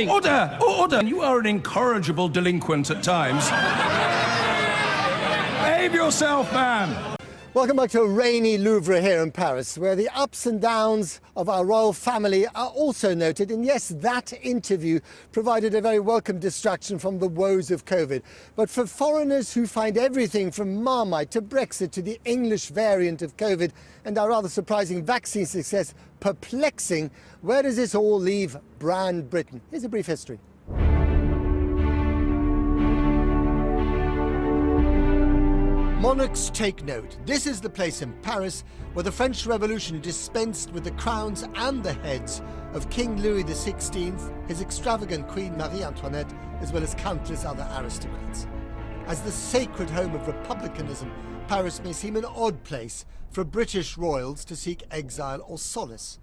Order! Order! You are an incorrigible delinquent at times. Behave yourself, man! Welcome back to a rainy Louvre here in Paris, where the ups and downs of our royal family are also noted. And yes, that interview provided a very welcome distraction from the woes of COVID. But for foreigners who find everything from Marmite to Brexit to the English variant of COVID and our rather surprising vaccine success perplexing, where does this all leave brand Britain? Here's a brief history. Monarchs, take note. This is the place in Paris where the French Revolution dispensed with the crowns and the heads of King Louis XVI, his extravagant Queen Marie Antoinette, as well as countless other aristocrats. As the sacred home of republicanism, Paris may seem an odd place for British royals to seek exile or solace.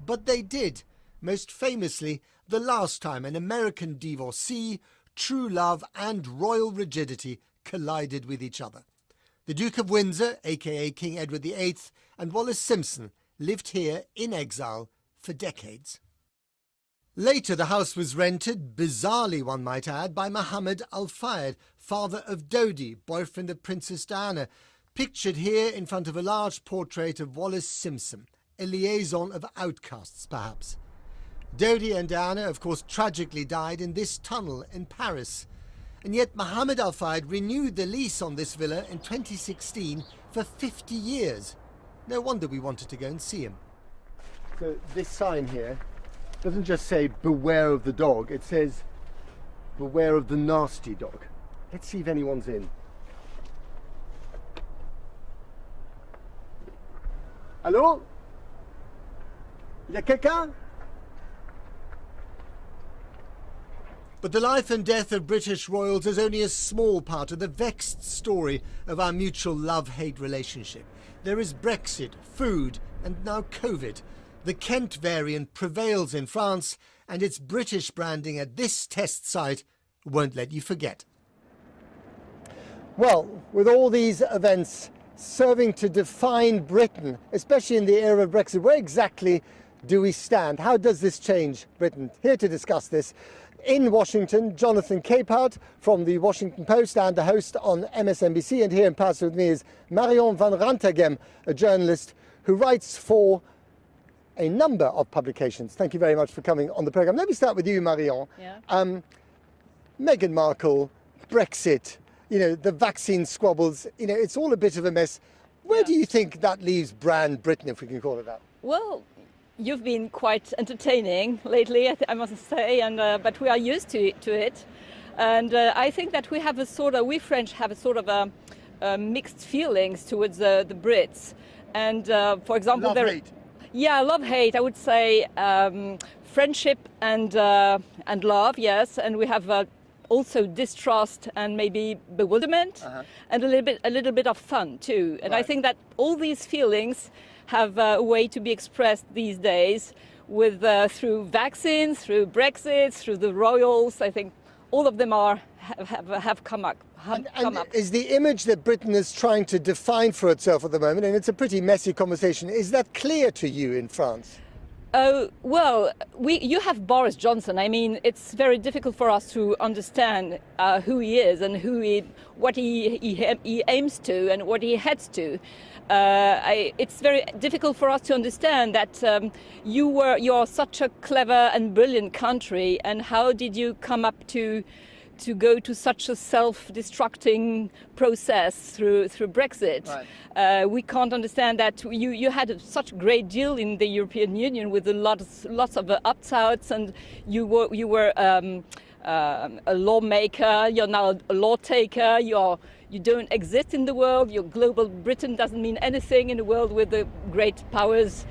But they did, most famously, the last time an American divorcee, true love and royal rigidity collided with each other. The Duke of Windsor, aka King Edward VIII, and Wallis Simpson lived here in exile for decades. Later the house was rented, bizarrely one might add, by Mohammed Al-Fayed, father of Dodi, boyfriend of Princess Diana, pictured here in front of a large portrait of Wallis Simpson, a liaison of outcasts perhaps. Dodi and Diana of course tragically died in this tunnel in Paris. And yet Mohammed Al-Fayed renewed the lease on this villa in 2016 for 50 years. No wonder we wanted to go and see him. So this sign here doesn't just say beware of the dog, it says beware of the nasty dog. Let's see if anyone's in. Allô? Il y a quelqu'un? But the life and death of British royals is only a small part of the vexed story of our mutual love-hate relationship. There is Brexit, food, and now COVID. The Kent variant prevails in France, and its British branding at this test site won't let you forget. Well, with all these events serving to define Britain, especially in the era of Brexit, where exactly do we stand? How does this change Britain? Here to discuss this, in Washington, Jonathan Capehart from the Washington Post and a host on MSNBC. And here in Paris with me is Marion van Rantegem, a journalist who writes for a number of publications. Thank you very much for coming on the programme. Let me start with you, Marion. Yeah. Meghan Markle, Brexit, the vaccine squabbles, it's all a bit of a mess. Where do you think that leaves brand Britain, if we can call it that? Well, you've been quite entertaining lately, I must say, but we are used to it. And I think that we French have a sort of a mixed feelings towards the Brits. And for example, love-hate. Yeah, love-hate, I would say friendship and love, yes. And we have also distrust and maybe bewilderment, and a little bit of fun too. And I think that all these feelings have a way to be expressed these days with through vaccines, through Brexit, through the royals. I think all of them have come up. Is the image that Britain is trying to define for itself at the moment, and it's a pretty messy conversation, is that clear to you in France? Well, you have Boris Johnson. I mean, it's very difficult for us to understand who he is and what he aims to and what he heads to. It's very difficult for us to understand that you are such a clever and brilliant country, and how did you come up to go to such a self-destructing process through Brexit. Right. We can't understand that you had such a great deal in the European Union with lots of opt-outs, and you were a lawmaker, you're now a law taker, you don't exist in the world, your global Britain doesn't mean anything in a world with the great powers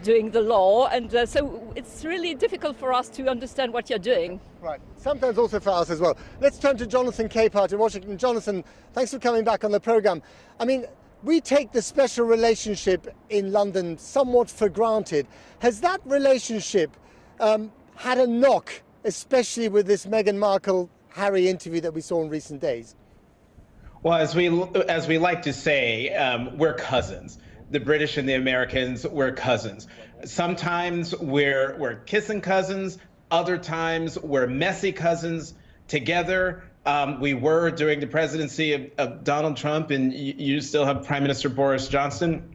doing the law, and so it's really difficult for us to understand what you're doing. Right, sometimes also for us as well. Let's turn to Jonathan Capehart in Washington. Jonathan, thanks for coming back on the programme. I mean, we take the special relationship in London somewhat for granted. Has that relationship had a knock, especially with this Meghan Markle-Harry interview that we saw in recent days? Well, as we like to say, we're cousins. The British and the Americans, we're cousins. Sometimes we're kissing cousins. Other times we're messy cousins together. We were during the presidency of Donald Trump, and you still have Prime Minister Boris Johnson.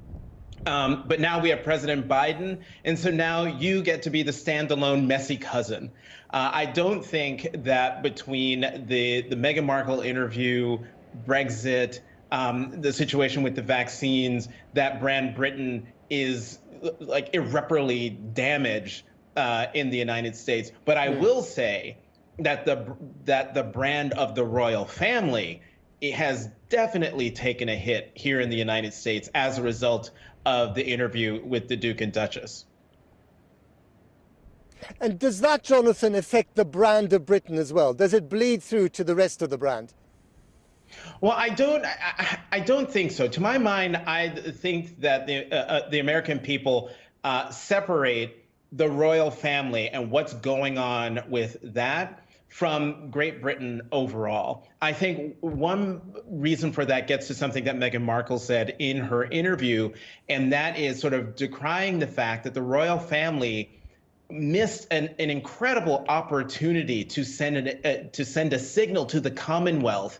But now we have President Biden, and so now you get to be the standalone messy cousin. I don't think that between the Meghan Markle interview, Brexit, the situation with the vaccines, that brand Britain is like irreparably damaged in the United States. But I will say that the brand of the royal family, it has definitely taken a hit here in the United States as a result of the interview with the Duke and Duchess. And does that, Jonathan, affect the brand of Britain as well? Does it bleed through to the rest of the brand? Well, I don't think so. To my mind, I think that the American people separate the royal family and what's going on with that from Great Britain overall. I think one reason for that gets to something that Meghan Markle said in her interview, and that is sort of decrying the fact that the royal family missed an incredible opportunity to send a signal to the Commonwealth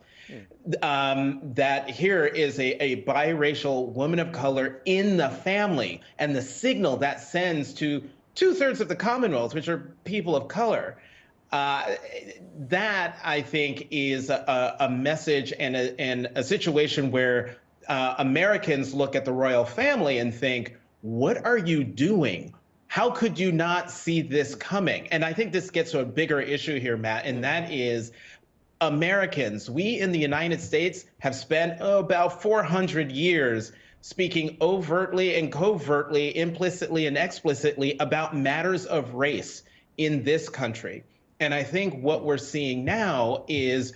that here is a biracial woman of color in the family, and the signal that sends to 2/3 of the Commonwealth, which are people of color. That, I think, is a message and a situation where Americans look at the royal family and think, what are you doing? How could you not see this coming? And I think this gets to a bigger issue here, Matt, and that is Americans. We in the United States have spent about 400 years speaking overtly and covertly, implicitly and explicitly about matters of race in this country. And I think what we're seeing now is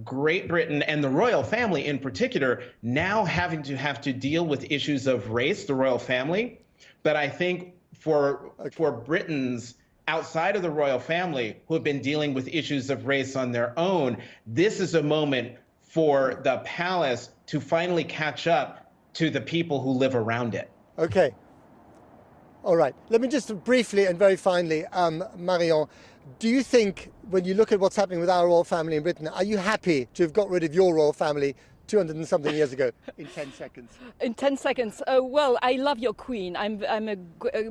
Great Britain and the royal family in particular now having to deal with issues of race, the royal family. But I think for Britons outside of the royal family who have been dealing with issues of race on their own, this is a moment for the palace to finally catch up to the people who live around it. Okay. All right. Let me just briefly and very finally, Marion, do you think when you look at what's happening with our royal family in Britain, are you happy to have got rid of your royal family 200 and something years ago in 10 seconds? In 10 seconds. Well, I love your queen. I'm a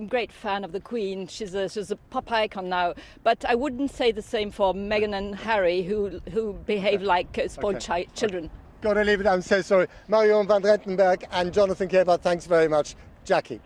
great fan of the queen. She's a pop icon now. But I wouldn't say the same for Meghan and Harry, who behave like spoiled children. Got to leave it. I'm so sorry. Marion van Drentenberg and Jonathan Kerbart, thanks very much. Jackie.